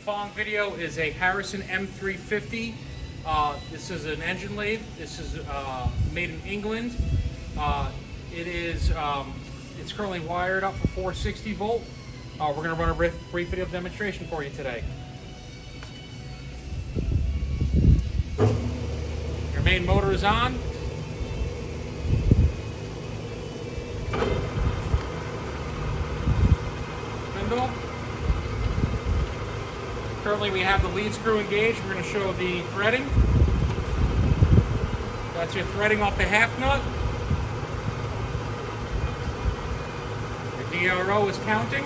following video is a Harrison M350. This is an engine lathe. This is made in England. It's currently wired up for 460 volt. We're going to run a brief video demonstration for you today. Your main motor is on. Spindle. Currently we have the lead screw engaged. We're going to show the threading. That's your threading off the half nut. Your DRO is counting.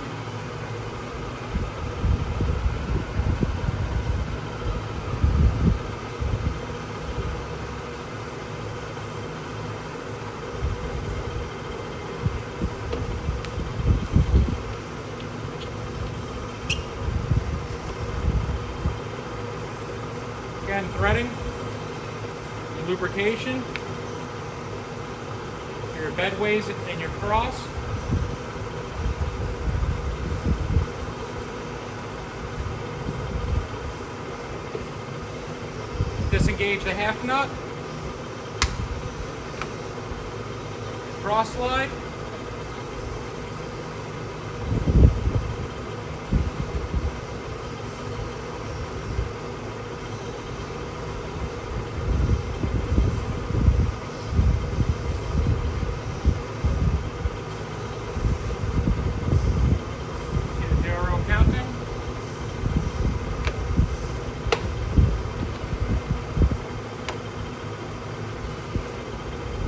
Again, threading, your lubrication, your bedways and your cross. Disengage the half nut, cross slide,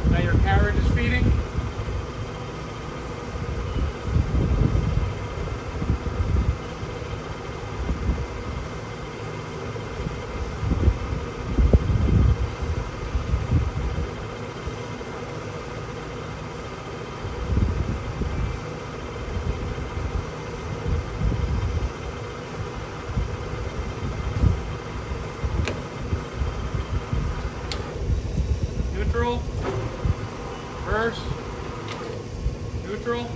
now your carriage is feeding. Neutral. Reverse, neutral,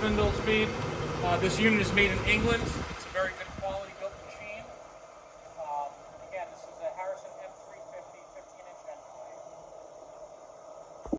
spindle speed. This unit is made in England. It's a very good quality built machine. Again, this is a Harrison M3.